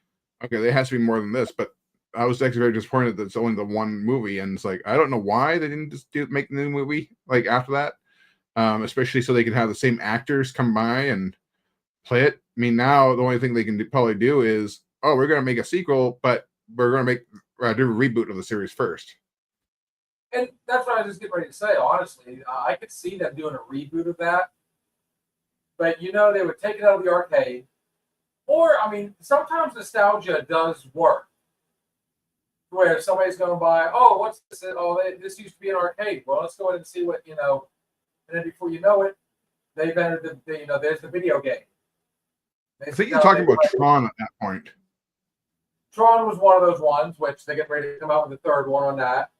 S6: okay, there has to be more than this. But I was actually very disappointed that it's only the one movie, and it's like I don't know why they didn't just make the new movie like after that, especially so they can have the same actors come by and play it. I mean, now the only thing they can probably do is, oh, we're going to make a sequel, but we're going to do a reboot of the series first.
S3: And that's what I was just getting ready to say. Honestly, I could see them doing a reboot of that. But they would take it out of the arcade. Or, I mean, sometimes nostalgia does work. Where somebody's going to buy, oh, what's this? Oh, this used to be an arcade. Well, let's go ahead and see what, And then before you know it, they've entered there's the video game.
S6: I think you're talking about Tron at that point.
S3: Tron was one of those ones, which they get ready to come out with the third one on that.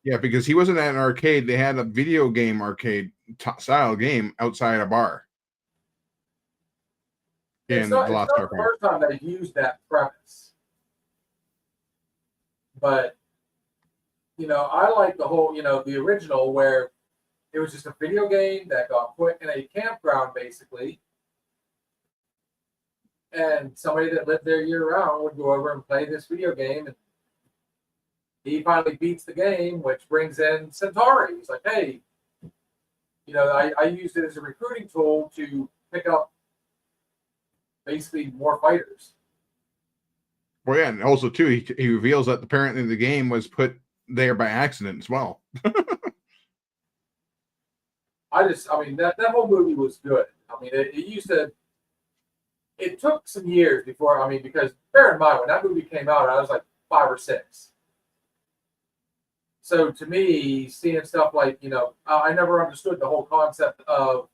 S6: Yeah, because he wasn't at an arcade. They had a video game arcade style game outside a bar.
S3: It's not the first time they've used that premise. But, I like the whole, the original where it was just a video game that got put in a campground, basically. And somebody that lived there year round would go over and play this video game. And he finally beats the game, which brings in Centauri. He's like, hey, I used it as a recruiting tool to pick up basically more fighters.
S6: Well, yeah, and also too, he reveals that apparently the game was put there by accident as well.
S3: That whole movie was good. I mean, it took some years before, because bear in mind, when that movie came out, I was like 5 or 6. So to me, seeing stuff like, I never understood the whole concept of,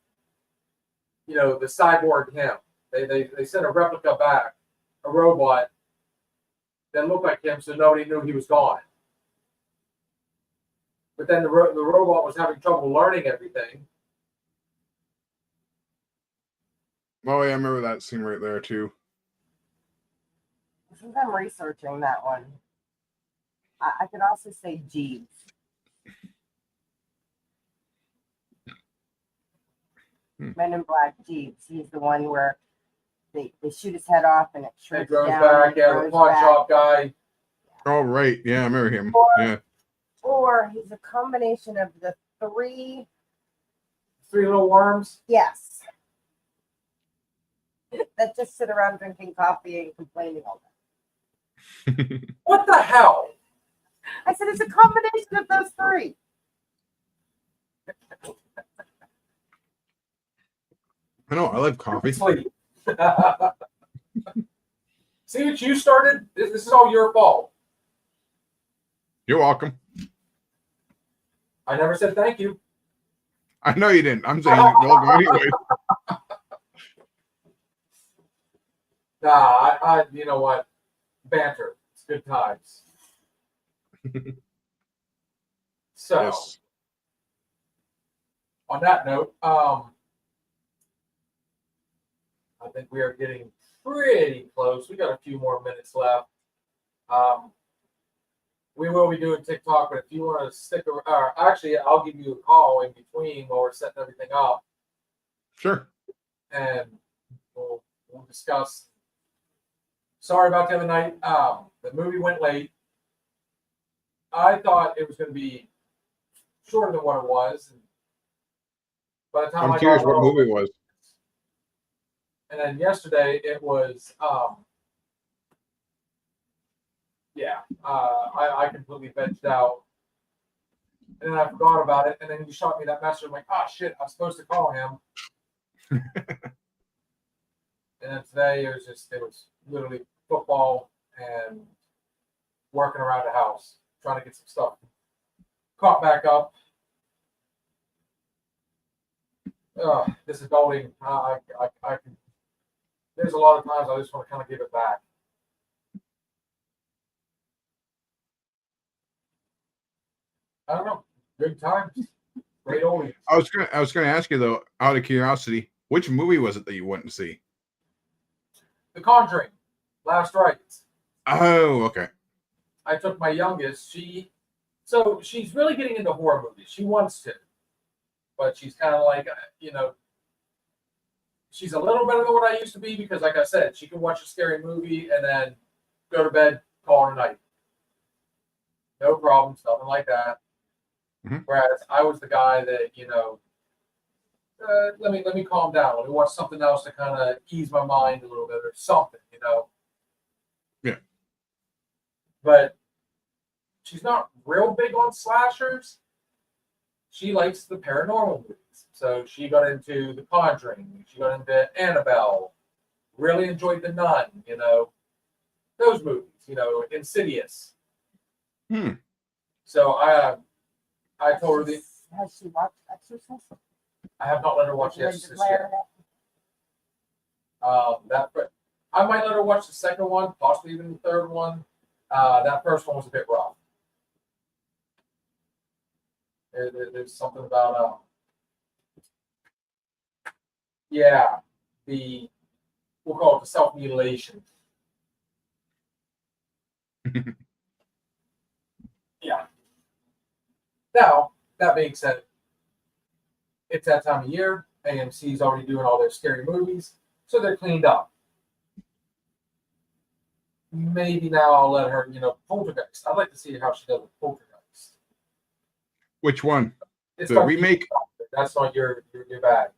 S3: the cyborg him. They sent a replica back, a robot that looked like him, so nobody knew he was gone. But then the robot was having trouble learning everything.
S6: Oh, yeah, I remember that scene right there, too.
S5: Since I'm researching that one, I could also say Jeeves. Men in Black Jeeves. He's the one where they shoot his head off and it
S3: It
S5: shrinks
S3: grows
S5: down.
S3: back.
S5: and
S3: Yeah, the
S5: grows
S3: pawn
S5: back.
S3: shop guy.
S6: Oh right, yeah, I remember him. Yeah.
S5: Or he's a combination of the three.
S3: 3 little worms.
S5: Yes. That just sit around drinking coffee and complaining all day.
S3: What the hell?
S5: I said it's a combination of those three.
S6: I know. I like coffee.
S3: Sleep. See what you started? This is all your fault.
S6: You're welcome.
S3: I never said thank you.
S6: I know you didn't. I'm saying you're welcome anyway.
S3: Nah, I you know what? Banter. It's good times. So,
S6: Yes.
S3: on that note, I think we are getting pretty close. We got a few more minutes left. We will be doing TikTok, but if you want to stick around, actually, I'll give you a call in between while we're setting everything up,
S6: Sure.
S3: and we'll discuss. Sorry about the other night. The movie went late. I thought it was going to be shorter than what it was. And by the time
S6: I'm curious what
S3: home,
S6: movie it was.
S3: and then yesterday it was, I completely vegged out. And then I forgot about it. And then you shot me that message. I'm like, oh shit, I'm supposed to call him. And then today it was literally football and working around the house, trying to get some stuff caught back up. This adulting, I can. There's a lot of times I just want to kind of give it back. I don't know. Good times. Great oldies.
S6: I was gonna ask you though, out of curiosity, which movie was it that you went to see?
S3: The Conjuring, Last Rites.
S6: Oh, okay.
S3: I took my youngest. She's really getting into horror movies. She wants to, but she's kind of like, she's a little better than what I used to be because, like I said, she can watch a scary movie and then go to bed, call it a night. No problems, nothing like that.
S6: Mhm.
S3: Whereas I was the guy that, let me calm down. Let me watch something else to kind of ease my mind a little bit or something,
S6: Yeah.
S3: But she's not real big on slashers. She likes the paranormal movies. So she got into The Conjuring. She got into Annabelle. Really enjoyed The Nun, those movies, Insidious. So I told her
S5: Has she watched Exorcist?
S3: I have not let her watch The
S5: Linda
S3: Exorcist
S5: Blair.
S3: yet. I might let her watch the second one, possibly even the third one. That first one was a bit rough. There's something about we'll call it the self-mutilation. Yeah. Now, that being said, it's that time of year. AMC's already doing all their scary movies, so they're cleaned up. Maybe now I'll let her, Poltergeist. I'd like to see how she does with Poltergeist.
S6: Which one?
S3: It's
S6: The
S3: got
S6: remake?
S3: That's not your bag.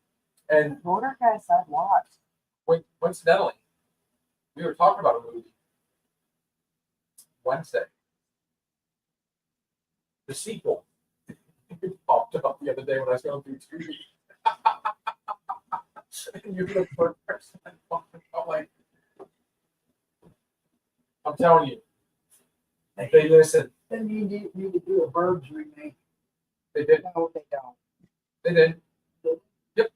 S3: And
S5: Poltergeist I've watched.
S3: coincidentally, we were talking about a movie Wednesday. The sequel popped up the other day when I was going through TV. And you're the first person I'm like, I'm telling you, they listen.
S4: Then you need to do a Birds remake.
S3: They did.
S5: No, they don't.
S3: They did. Yep.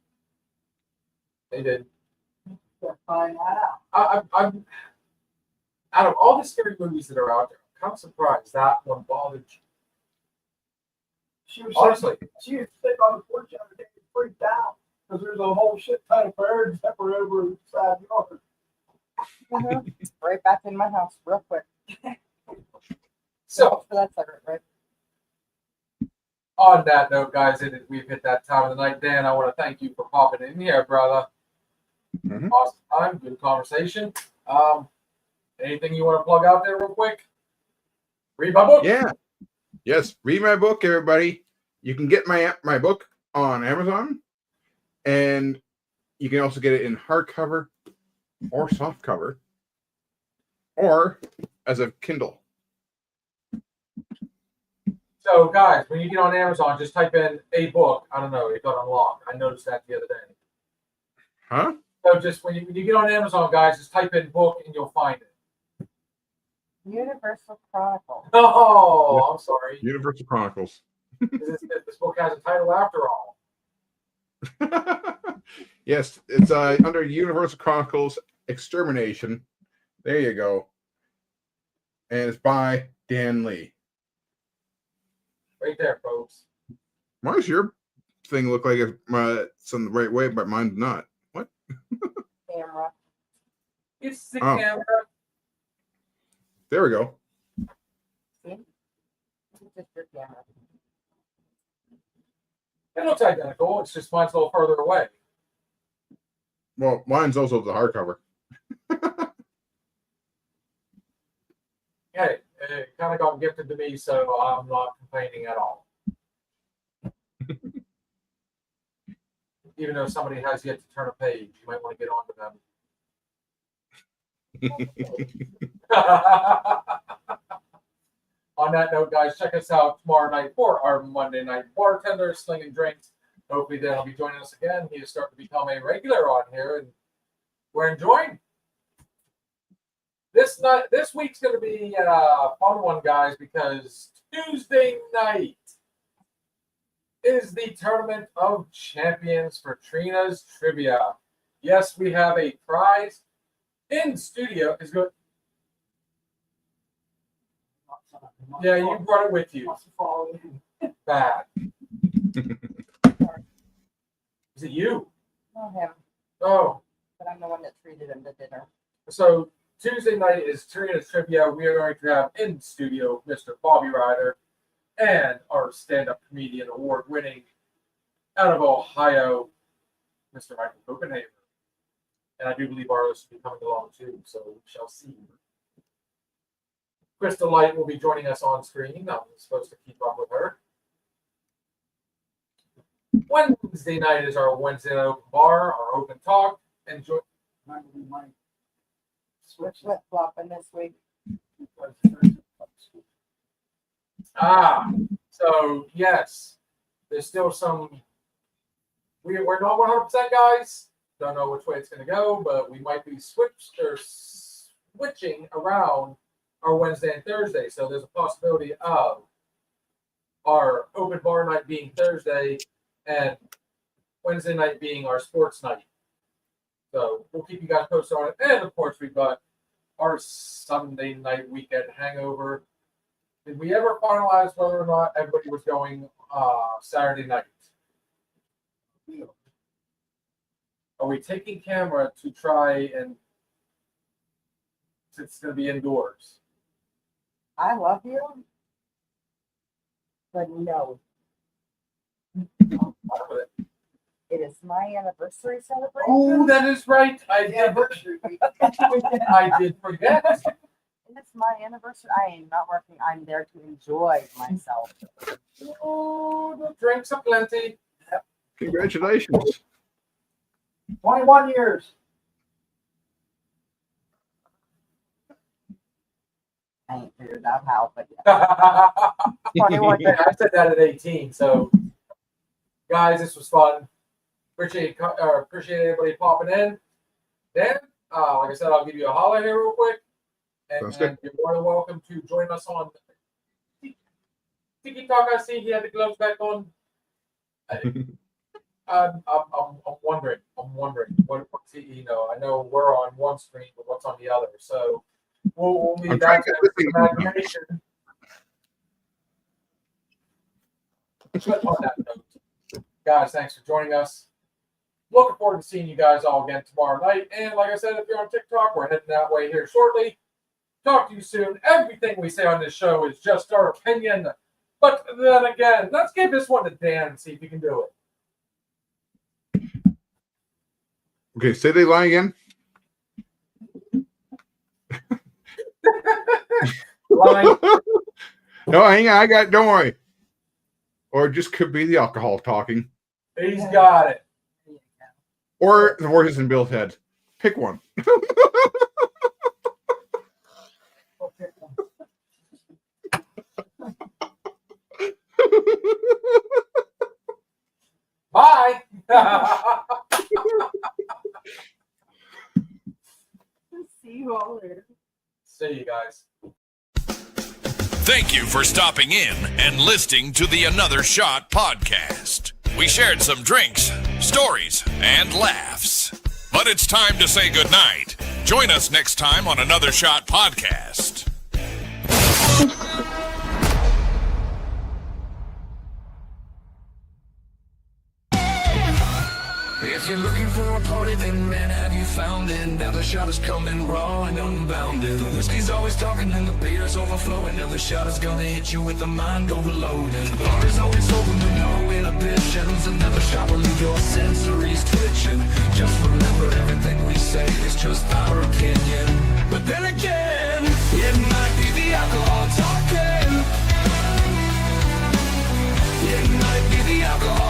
S3: They did.
S4: Gotta find that out.
S3: I'm out of all the scary movies that are out there, I'm kind of surprised that one bothered you.
S4: She was
S3: Honestly.
S4: she was sitting on the porch the other day and freaked out because there's a whole shit ton of birds that were over inside the yard.
S5: Right back in my house, real quick.
S3: So,
S5: for that segment, right?
S3: on that note, guys, we've hit that time of the night. Dan, I want to thank you for popping in here, brother.
S6: Mhm.
S3: Awesome time, good conversation. Anything you want to plug out there real quick? Read my book.
S6: Yeah. Yes. Read my book, everybody. You can get my book on Amazon, and you can also get it in hardcover or softcover, or as a Kindle.
S3: So, guys, when you get on Amazon, just type in a book. I don't know, it got unlocked. I noticed that the other day.
S6: Huh?
S3: So, just when you get on Amazon, guys, just type in book and you'll find it.
S5: Universal Chronicles.
S3: Oh, I'm sorry.
S6: Universal Chronicles.
S3: This book has a title after all.
S6: Yes, it's under Universal Chronicles Extermination. There you go. And it's by Dan Lee.
S3: Right there, folks.
S6: Why does your thing look like it's in the right way, but mine's not? What?
S5: Camera.
S3: It's the
S6: Oh.
S3: camera.
S6: There we go.
S5: See? It's just your camera.
S3: It looks identical. It's just mine's a little further away.
S6: Well, mine's also the hardcover.
S3: Hey, it kind of got gifted to me, so I'm not complaining at all. Even though somebody has yet to turn a page, you might want to get on to them. On that note, guys, check us out tomorrow night for our Monday night bartender slinging drinks. Hopefully, Dan will be joining us again. He is starting to become a regular on here, and we're enjoying. This week's going to be a fun one, guys, because Tuesday night is the Tournament of Champions for Trina's Trivia. Yes, we have a prize in studio. Is good. Yeah, you brought it with you. Bad. Is it you?
S5: Not him,
S3: Oh,
S5: but I'm the one that treated him to dinner.
S3: so Tuesday night is Trina's Trivia. We are going to have in studio Mr. Bobby Ryder and our stand-up comedian award-winning out of Ohio, Mr. Michael Copenhagen. And I do believe Arliss will be coming along too, so we shall see. Crystal Light will be joining us on screen. I'm supposed to keep up with her. Wednesday night is our Wednesday night open bar, our open talk. Enjoy.
S5: Switch flip flopping this week.
S3: So yes, there's still some. We're not 100% guys. Don't know which way it's going to go, but we might be switching around our Wednesday and Thursday. So there's a possibility of our open bar night being Thursday and Wednesday night being our sports night. So we'll keep you guys posted on it. And of course, we've got our Sunday night weekend hangover. Did we ever finalize whether or not everybody was going Saturday night? Are we taking camera to try and it's going to be indoors?
S5: I love you, but no. It is my anniversary celebration.
S3: Oh, that is right. I did forget.
S5: It's my anniversary. I am not working. I'm there to enjoy myself.
S3: Oh, the drinks are plenty.
S6: Congratulations.
S4: 21 years.
S5: I ain't figured out how, but yeah.
S3: 21 days. I said that at 18. So, guys, this was fun. Appreciate everybody popping in. Dan, like I said, I'll give you a holler here real quick. And you're more than welcome to join us on Tiki Talk. I see he had the gloves back on. I'm wondering what's he, I know we're on one screen, but what's on the other. So we'll leave that to imagination. But on that note, guys, thanks for joining us. Looking forward to seeing you guys all again tomorrow night. And like I said, if you're on TikTok, we're heading that way here shortly. Talk to you soon. Everything we say on this show is just our opinion. But then again, let's give this one to Dan and see if he can do it.
S6: Okay, say they lie again.
S3: Line.
S6: No, hang on, I got. Don't worry. Or it just could be the alcohol talking,
S3: He's got it.
S6: or the voices in Bill's head. Pick one.
S4: Okay.
S3: Bye.
S5: See you all later.
S3: See you guys.
S2: Thank you for stopping in and listening to the Another Shot podcast. We shared some drinks, stories, and laughs. But it's time to say goodnight. Join us next time on Another Shot podcast.
S1: If you're looking for a party, then man, have you found it? Now the shot is coming raw and unbounded. The whiskey's always talking and the beer's overflowing. Now the shot is gonna hit you with the mind overloaded. The bar is always open with no inhibitions. Another shot will leave your sensories twitching. Just remember, everything we say is just our opinion. But then again, it might be the alcohol talking. It might be the alcohol